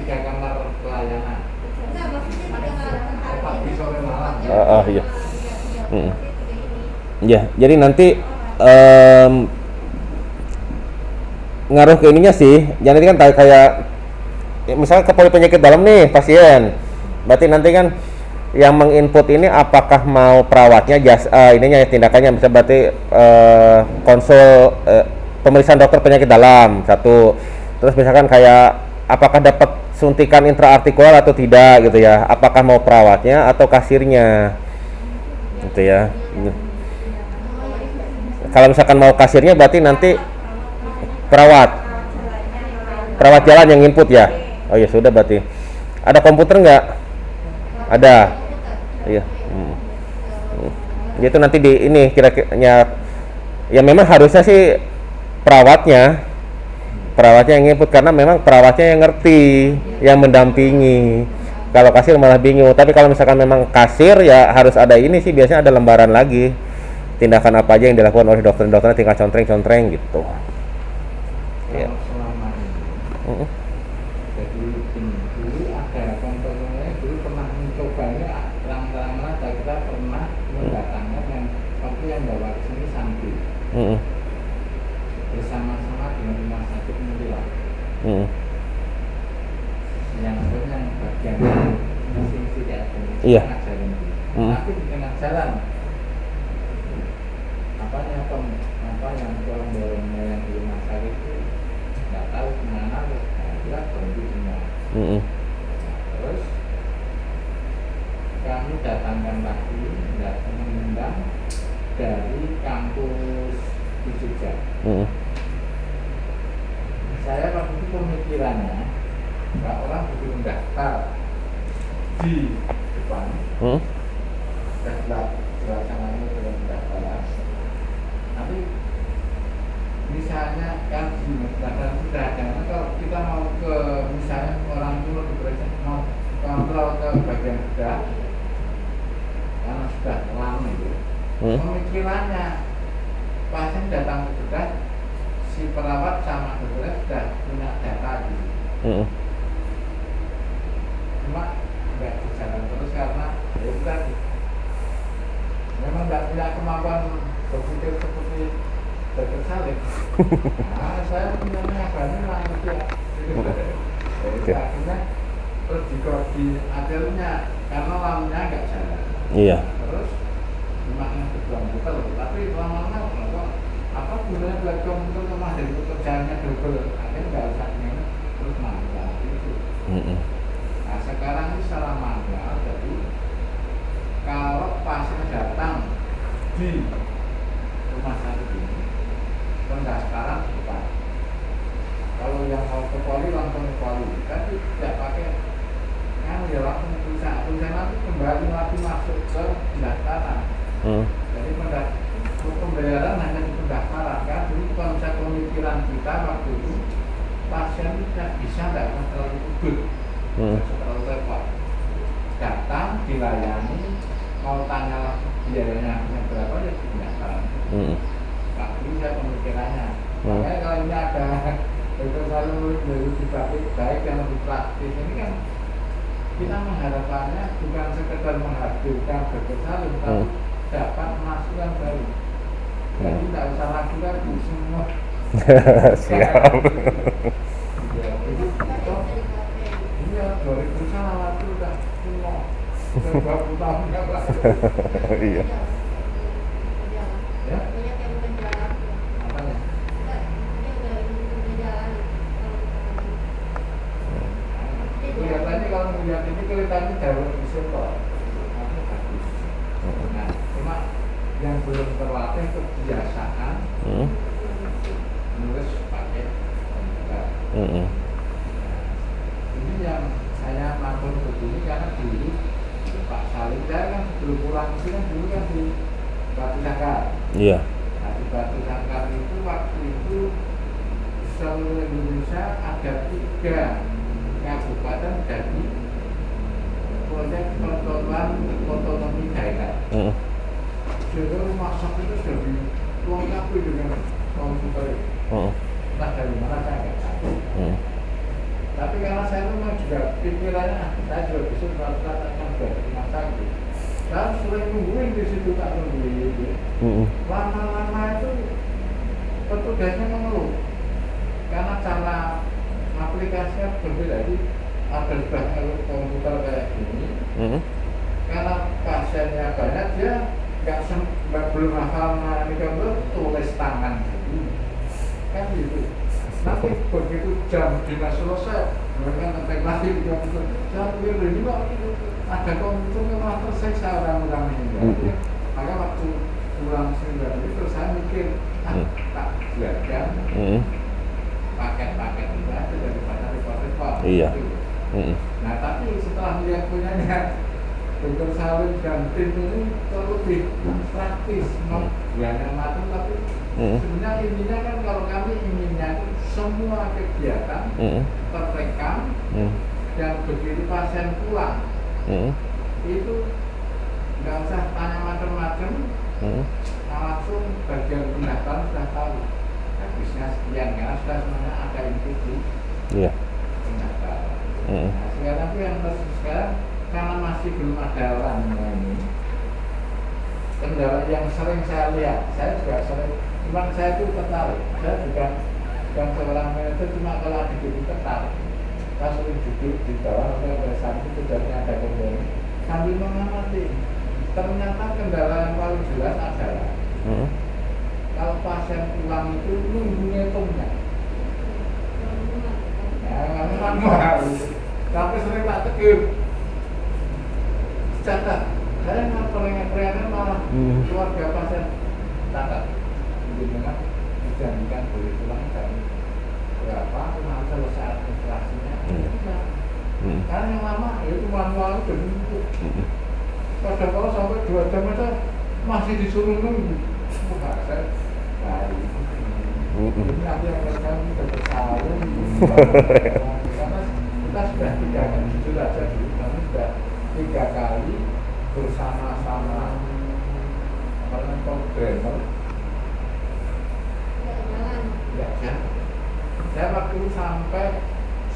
3 kamar pelayanan. Pagi sore malam. Iya. Ya, jadi nanti ngaruh ke ininya sih. Jadi kan kayak misalnya ke poli penyakit dalam nih pasien. Berarti nanti kan yang menginput ini apakah mau perawatnya ininya tindakannya, bisa berarti konsul pemeriksaan dokter penyakit dalam 1. Terus misalkan kayak apakah dapat suntikan intraartikular atau tidak gitu ya, apakah mau perawatnya atau kasirnya gitu ya. Kalau misalkan mau kasirnya berarti nanti perawat jalan yang input ya. Oh ya sudah, berarti ada komputer nggak? Ada. Iya. Itu nanti di ini kira-kira ya memang harusnya sih perawatnya perawatnya yang input karena memang perawatnya yang ngerti, yang mendampingi. Kalau kasir malah bingung. Tapi kalau misalkan memang kasir ya harus ada ini sih, biasanya ada lembaran lagi. Tindakan apa aja yang dilakukan oleh dokter-dokternya, tinggal contreng-contreng gitu. Iya. Kalau selama ini jadi dulu ada kontrolnya, dulu pernah mencobanya terang-terangan aja, kita pernah mendatangkan yang waktu yang bawa ke sini Sambil bersama-sama dengan rumah sakit Mulia yang bagian misi-misi kayak gini, Iya. tengah jalan tapi di tengah jalan apa yang dorong-dorongnya yang di rumah sakit itu nggak tahu kemana, kita berhenti semua. Terus kami datangkan lagi, mengundang dari kampus di Jogja. Saya waktu itu pemikirannya, kalau orang begitu mendaftar di depan, pelaksanaan itu dengan pendaftaran. Tapi misalnya kan di pendaftaran sudah, karena kalau kita mau ke misalnya orang itu diperiksa mau kontrol ke bagian bedah, karena sudah lama itu, pemikirannya pasien datang ke bedah, si perawat sama dokternya sudah punya data gitu. Cuma nggak berjalan terus karena ya itu tadi memang nggak punya kemampuan berpikir seperti dokter Salim. Nah, saya punya banyak lah gitu ya. Jadi akhirnya terus diajarnya karena lamanya nggak jalan. Iya. Terus dimakna kedua muter, tapi lama-lama apa gunanya buat komputer sama dari pekerjaannya double, akhirnya nggak usah ini terus manual gitu. Nah sekarang ini secara manual, jadi kalau pasien datang di rumah sakit ini pendaftaran bukan, kalau yang mau ke poli langsung ke poli, tapi tidak pakai kan ya langsung tulisan nanti kembali lagi masuk ke pendaftaran. Jadi pembayaran hanya di pendaftaran kan. Jadi konsep pemikiran kita waktu itu pasien tidak bisa tidak terlalu ribet, terlalu repot, datang dilayani, mau tanya biayanya berapa ya di pendaftaran. Waktu itu saya pemikirannya makanya kalau ini ada dokter Salim lebih baik dan lebih praktis, ini kan kita mengharapkannya bukan sekedar menghadirkan dokter Salim, tapi dapat masukan baru. Jadi tidak usah ragu lagi semua. Siap. Iya, 2001 sudah semua. Sudah 20 tahun kan lah. Iya. Ya? Apanya? Kelihatannya kalau melihat ini kelihatannya jauh lebih simpel. Bagus. Nah, cuma yang belum terlatih kebiasaan nulis pakai komputer. Ini yang saya maklum begini karena dulu Pak Salim saya kan sebelum pulang itu kan dulu kan di Batu Sangkar. Iya. Nah di Batu Sangkar itu waktu itu seluruh Indonesia ada 3 kabupaten jadi proyek pertontonan otonomi daerah. Jadi rumah sakit itu sudah dilengkapi dengan komputer. Nah dari mana saya nggak tahu. Tapi karena saya memang juga pikirannya, saya juga bisa melakukan akan dari rumah sakit. Saya sering nungguin di situ, tak nungguin. Lama-lama itu petugasnya mengeluh karena cara aplikasinya berbeda. Jadi ada sudah komputer kayak gini. Karena pasiennya banyak, dia belum hafal mengenai komputer, tulis tangan gitu. Kan gitu. Tapi begitu jam dinas selesai, mereka ngetek lagi di komputer. Saya pikir ini kok ada komputer memang tersiksa orang-orang ini. Maka waktu pulang sendiri terus saya mikir, tak belajar paket-paket itu aja daripada repot-repot. Iya. Nah tapi setelah melihat punyanya dokter Salim dan tim ini lebih praktis, bukan matang tapi sebenarnya intinya kan kalau kami inginnya semua kegiatan terrekam dan begitu pasien pulang itu nggak usah tanya macam-macam, langsung bagian pendaftaran sudah tahu habisnya sekian karena sudah semuanya ada input di pendaftaran. Nah, sekarang itu yang sekarang karena masih belum ada orangnya ini, kendala yang sering saya lihat, saya juga sering, cuma saya itu tertarik, saya bukan seorang manajer, cuma kalau ada itu tertarik, saya sering duduk di bawah atau pada saat itu ada kendala sambil mengamati. Ternyata kendala yang paling jelas adalah kalau pasien pulang itu nunggu ngitungnya. Ya, memang mahal. Tapi sering tak tegur. Catat. Saya nggak pernah malah keluarga pasien catat. Dengan dijanjikan boleh pulang jam berapa, nanti selesai administrasinya. Karena yang lama itu manual itu bentuk. Kadang-kadang sampai 2 jam aja masih disuruh nunggu. Bukan saya. Ini nanti yang akan kita bersalin. Karena kita sudah 3 kali jujur aja dulu. Kami sudah 3 kali bersama-sama programmer. Ya, saya waktu itu sampai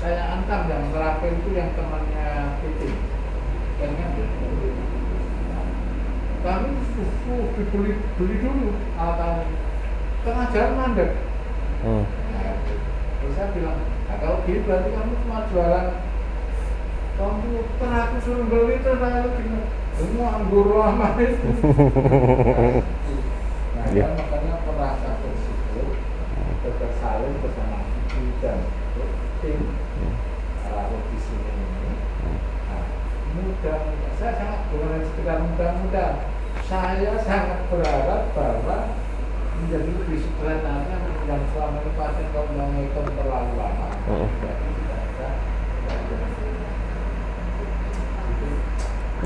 saya antam yang terakhir itu yang temannya Titik. Kami dibeli dulu alat tengah jalan mandek. Terus saya bilang, nah, kalau gitu berarti kamu cuma jualan komputer, aku suruh beli terus saya bilang, semua anggur lama itu. Nah, kan makanya merasa bersyukur, Dr. Salim bersama dan tim di sini ini. Mudah, saya sangat bukan sekedar mudah-mudah. Saya sangat berharap bahwa menjadi lebih sederhana yang selama ini pasien kalau menghitung terlalu lama. Jadi tidak ada.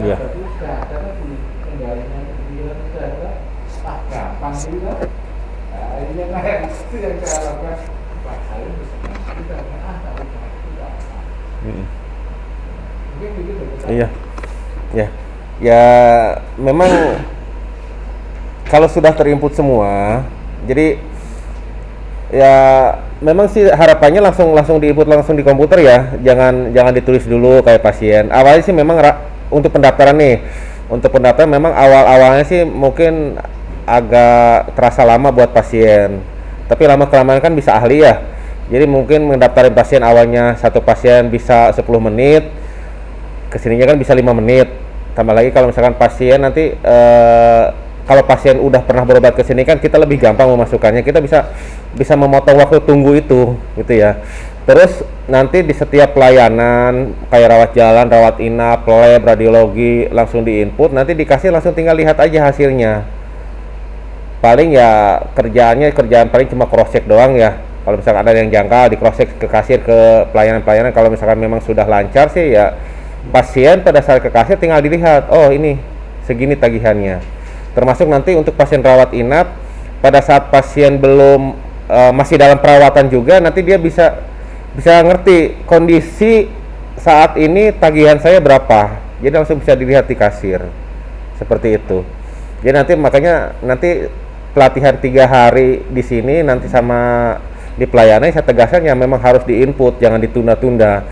Iya. Jadi sudah ada di kendalinya kemudian sudah ada. Gampang juga. Nah, ini yang itu yang saya lakukan. Pak saya bisa tidak tidak. Iya, ya memang kalau sudah terinput semua, jadi ya memang sih harapannya langsung diinput langsung di komputer ya, jangan ditulis dulu kayak pasien. Awalnya sih memang untuk pendaftaran nih, memang awalnya sih mungkin agak terasa lama buat pasien, tapi lama kelamaan kan bisa ahli ya. Jadi mungkin mendaftarin pasien awalnya satu pasien bisa 10 menit. Kesininya kan bisa 5 menit, tambah lagi kalau misalkan pasien nanti kalau pasien udah pernah berobat ke sini kan kita lebih gampang memasukkannya, kita bisa memotong waktu tunggu itu gitu ya. Terus nanti di setiap pelayanan kayak rawat jalan, rawat inap, lab, radiologi langsung diinput, nanti dikasih langsung tinggal lihat aja hasilnya. Paling ya kerjaan paling cuma cross check doang ya. Kalau misalkan ada yang jangka di cross check ke kasir, ke pelayanan, kalau misalkan memang sudah lancar sih ya pasien pada saat ke kasir tinggal dilihat, oh ini segini tagihannya. Termasuk nanti untuk pasien rawat inap, pada saat pasien belum masih dalam perawatan juga, nanti dia bisa ngerti kondisi saat ini tagihan saya berapa. Jadi langsung bisa dilihat di kasir. Seperti itu. Jadi makanya nanti pelatihan 3 hari di sini nanti sama di pelayanan saya tegaskan ya memang harus diinput, jangan ditunda-tunda.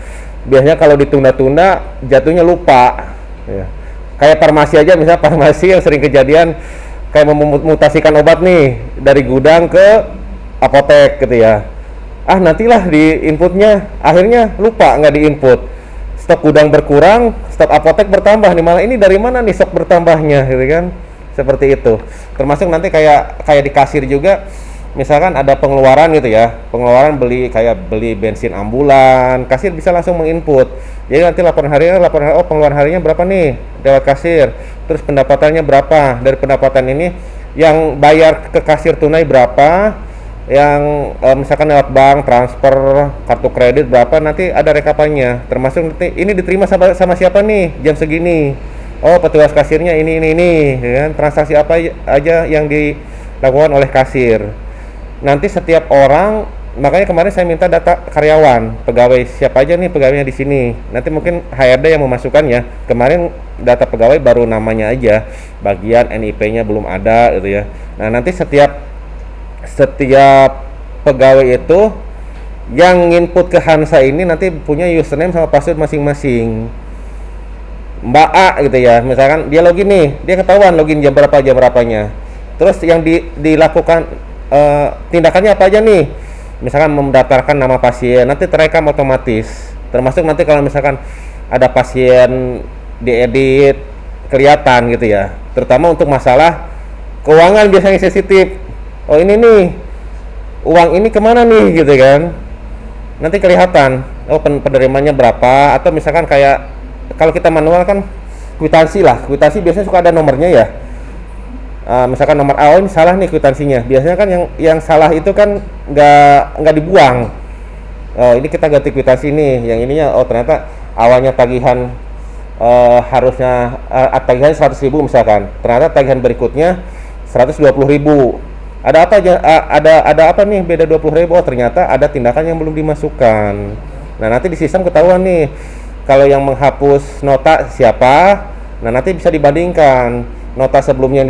Biasanya kalau ditunda-tunda jatuhnya lupa ya. Kayak farmasi aja, misalnya farmasi yang sering kejadian kayak memutasikan obat nih dari gudang ke apotek gitu ya, nantilah di inputnya, akhirnya lupa nggak diinput, stok gudang berkurang, stok apotek bertambah nih, malah ini dari mana nih stok bertambahnya gitu kan. Seperti itu. Termasuk nanti kayak di kasir juga, misalkan ada pengeluaran gitu ya, beli bensin ambulan, kasir bisa langsung menginput. Jadi nanti laporan harian, oh pengeluaran harinya berapa nih lewat kasir, terus pendapatannya berapa, dari pendapatan ini yang bayar ke kasir tunai berapa, yang misalkan lewat bank, transfer, kartu kredit berapa, nanti ada rekapannya, termasuk nanti ini diterima sama siapa nih, jam segini, Oh, petugas kasirnya ini, ya kan? Transaksi apa aja yang dilakukan oleh kasir. Nanti setiap orang, makanya kemarin saya minta data karyawan, pegawai siapa aja nih pegawainya di sini. Nanti mungkin HRD yang memasukkannya. Kemarin data pegawai baru namanya aja, bagian NIP-nya belum ada gitu ya. Nah, nanti setiap pegawai itu yang input ke Hansa ini nanti punya username sama password masing-masing. Mbak A gitu ya, misalkan dia login nih, dia ketahuan login jam berapanya. Terus yang dilakukan tindakannya apa aja nih? Misalkan mendaftarkan nama pasien, nanti terekam otomatis. Termasuk nanti kalau misalkan ada pasien diedit kelihatan gitu ya. Terutama untuk masalah keuangan biasanya sensitif. Oh ini nih, uang ini kemana nih gitu kan? Nanti kelihatan. Oh penerimanya berapa? Atau misalkan kayak kalau kita manual kan kwitansi biasanya suka ada nomornya ya. Misalkan nomor A, ini salah nih kwitansinya. Biasanya kan yang salah itu kan nggak dibuang. Oh ini kita ganti kwitansi nih. Yang ininya oh ternyata awalnya tagihan harusnya tagihan 100.000 misalkan. Ternyata tagihan berikutnya 120.000. Ada apa aja? Ada apa nih beda 20.000? Oh ternyata ada tindakan yang belum dimasukkan. Nah nanti di sistem ketahuan nih. Kalau yang menghapus nota siapa, nah nanti bisa dibandingkan nota sebelumnya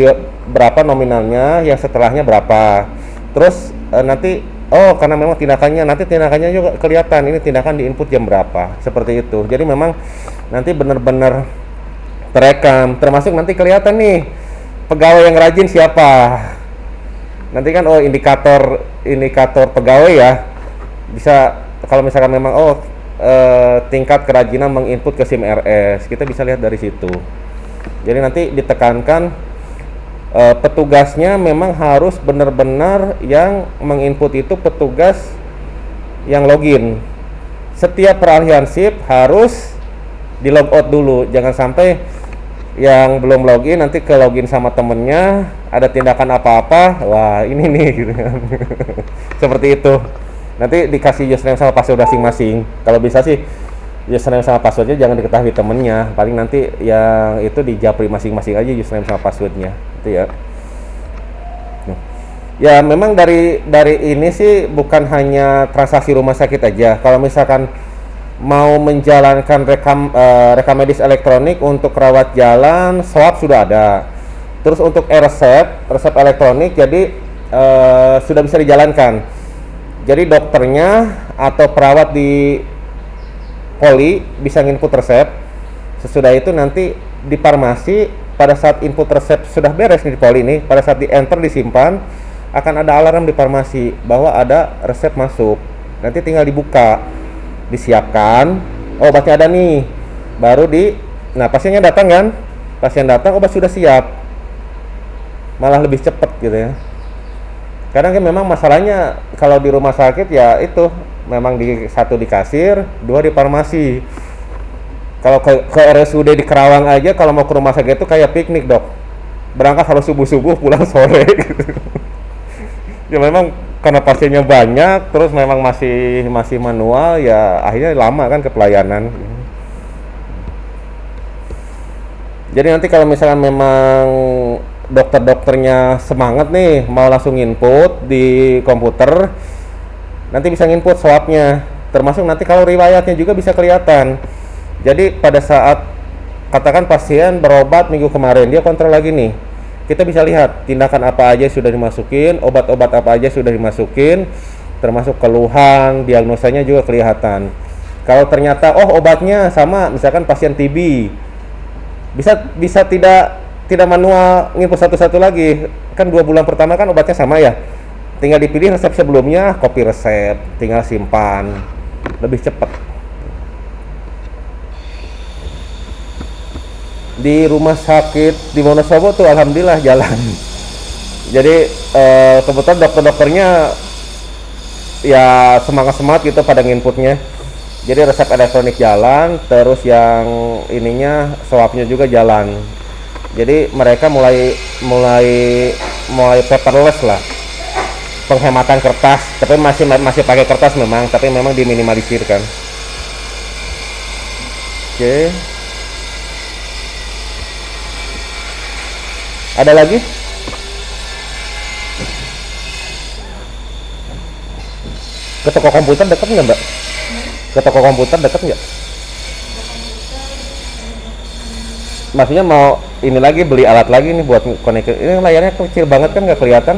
berapa nominalnya, yang setelahnya berapa. Terus nanti oh karena memang tindakannya juga kelihatan ini tindakan di input jam berapa, seperti itu. Jadi memang nanti benar-benar terekam, termasuk nanti kelihatan nih pegawai yang rajin siapa. Nanti kan oh indikator pegawai ya bisa kalau misalkan memang tingkat kerajinan menginput ke SIM RS, kita bisa lihat dari situ. Jadi nanti ditekankan petugasnya memang harus benar-benar yang menginput itu petugas yang login. Setiap peralihan SIP harus di logout dulu, jangan sampai yang belum login nanti ke login sama temennya ada tindakan apa-apa, wah ini nih gitu kan. Seperti itu. Nanti dikasih username sama password masing-masing. Kalau bisa sih username sama passwordnya jangan diketahui temennya, paling nanti yang itu di japri masing-masing aja username sama passwordnya itu ya. Ya memang dari ini sih bukan hanya transaksi rumah sakit aja. Kalau misalkan mau menjalankan rekam medis elektronik untuk rawat jalan, swab sudah ada. Terus untuk resep elektronik jadi sudah bisa dijalankan. Jadi dokternya atau perawat di poli bisa nginput resep. Sesudah itu nanti di farmasi pada saat input resep sudah beres nih di poli ini, pada saat di enter disimpan akan ada alarm di farmasi bahwa ada resep masuk. Nanti tinggal dibuka, disiapkan, oh obatnya ada nih. Baru nah pasiennya datang kan? Pasien datang obat sudah siap. Malah lebih cepat gitu ya. Kadang kan memang masalahnya kalau di rumah sakit ya itu memang satu di kasir, dua di farmasi. Kalau ke RSUD di Kerawang aja kalau mau ke rumah sakit itu kayak piknik dok, berangkat harus subuh pulang sore. Gitu. Ya memang karena pasiennya banyak, terus memang masih manual ya akhirnya lama kan ke pelayanan. Jadi nanti kalau misalkan memang dokternya semangat nih mau langsung input di komputer, nanti bisa input swabnya, termasuk nanti kalau riwayatnya juga bisa kelihatan. Jadi pada saat katakan pasien berobat minggu kemarin, dia kontrol lagi nih, kita bisa lihat tindakan apa aja sudah dimasukin, obat-obat apa aja sudah dimasukin, termasuk keluhan, diagnosanya juga kelihatan. Kalau ternyata obatnya sama, misalkan pasien TB, bisa tidak manual nginput satu-satu lagi, kan 2 bulan pertama kan obatnya sama ya, tinggal dipilih resep sebelumnya, copy resep, tinggal simpan, lebih cepat. Di rumah sakit di Wonosobo tuh alhamdulillah jalan. Jadi kebetulan dokternya ya semangat gitu pada nginputnya. Jadi resep elektronik jalan, terus yang ininya swabnya juga jalan. Jadi mereka mulai paperless lah, penghematan kertas, tapi masih pakai kertas memang, tapi memang diminimalisir kan. Oke. Ada lagi? Ke toko komputer dekat nggak Mbak? Ke toko komputer dekat nggak? Maksudnya mau ini lagi, beli alat lagi nih buat connect. Ini layarnya kecil banget kan, nggak kelihatan.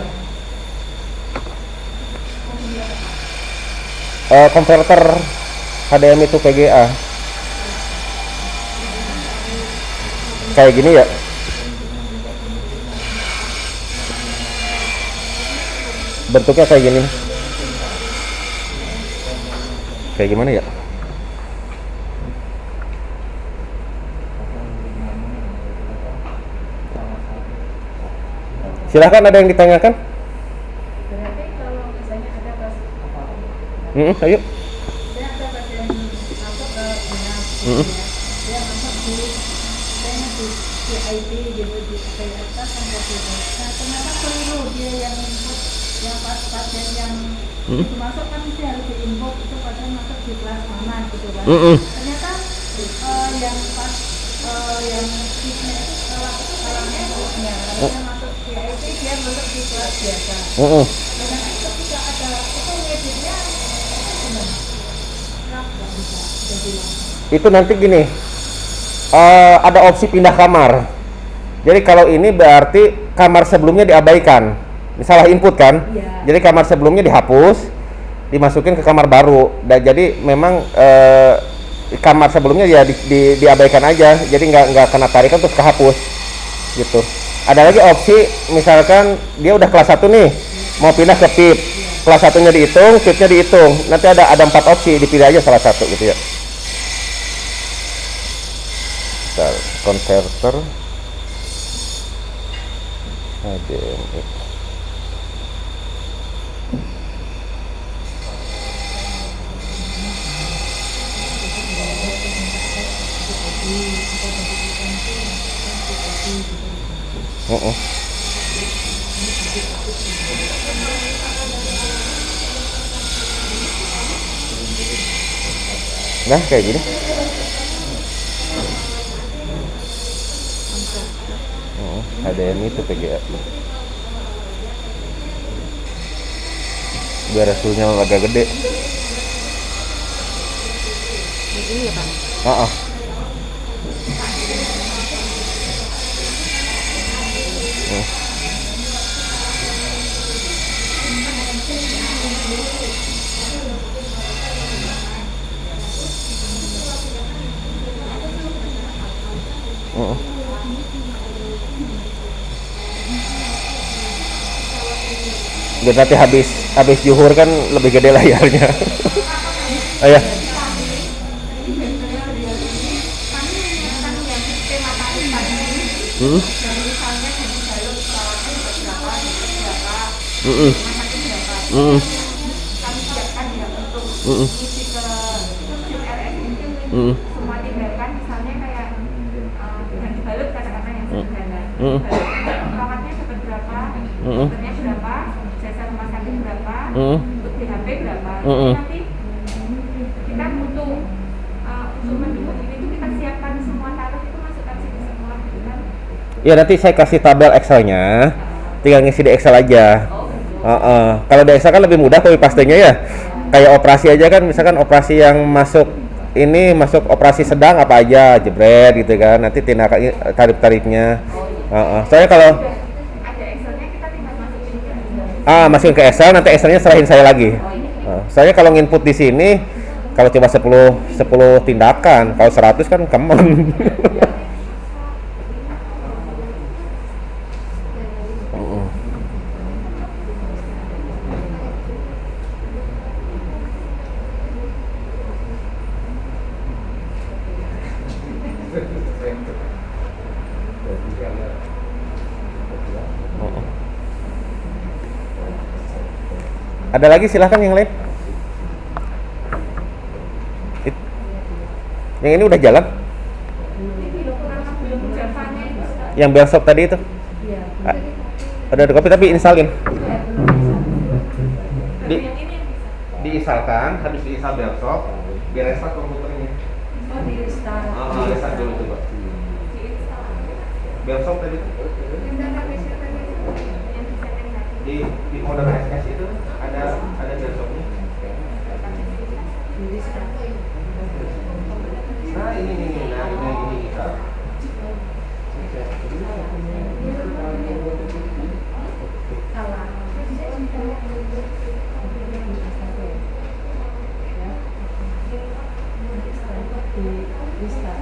Konverter HDMI itu VGA kayak gini ya. Bentuknya kayak gini. Kayak gimana ya? Silahkan, ada yang ditanyakan? Berarti kalau misalnya ada pasien, Ayo. saya ada pasien masuk ke dinas, Mm-mm. dia masuk di, saya di VIP gitu di PSK sampai di. Nah ternyata keliru dia yang input, yang pasien yang itu masuk kan dia harus diinput itu pasien masuk di kelas mana gitu kan. Ternyata yang pas yang fitnya itu salahnya inputnya, harusnya masuk VIP dia masuk di kelas biasa. Dengan ketika ada itu ngeditnya gimana? Kenapa nggak bisa jadi langsung? Itu nanti gini, ada opsi pindah kamar. Jadi kalau ini berarti kamar sebelumnya diabaikan, salah input kan? Iya. Jadi kamar sebelumnya dihapus, dimasukin ke kamar baru. Dan jadi memang kamar sebelumnya ya diabaikan aja. Jadi nggak kena tarikan terus kehapus, gitu. Ada lagi opsi, misalkan dia udah kelas 1 nih, mau pindah ke PIP. Kelas 1-nya dihitung, PIP-nya dihitung. Nanti ada 4 opsi, dipilih aja salah satu gitu ya. Bentar, konverter HDMI. Nah, kayak gini. HDMI itu VGA. Biar hasilnya agak gede. Ini ya Pak. Biar nanti habis juhur kan lebih gede layarnya. Ayo. Semua tindakan misalnya kayak dengan dibalut katakanlah yang sederhana. Perawatnya dapat berapa, dokternya berapa, jasa rumah sakit berapa, untuk DHP berapa. Nanti kita butuh untuk mendukung itu kita siapkan semua tarif itu masukkan sini semua gitu kan. Ya nanti saya kasih tabel Excelnya, tinggal ngisi di Excel aja. Kalau di Excel kan lebih mudah copy paste-nya ya. Kayak operasi aja kan, misalkan operasi yang masuk operasi sedang apa aja, jebret gitu kan. Nanti tindakan tarif-tarifnya. Soalnya kalau Ada Excelnya kita tinggal masukin ke masukin ke Excel, nanti Excelnya serahin saya lagi. Soalnya kalau nginput di sini, kalau coba 10 tindakan, kalau 100 kan kemen. Ada lagi, silahkan yang lain. Yang ini udah jalan? belum jasanya itu. Yang Bellshop tadi itu? Iya. Ada copy tapi installin. Yang ini Diinstalkan, habis diinstal Bellshop, biar restart komputernya. oh di restart. Restart dulu coba. Bellshop tadi. Pindah Di model SS itu ada jantungnya. Nah ini kita. Salah. Bisa.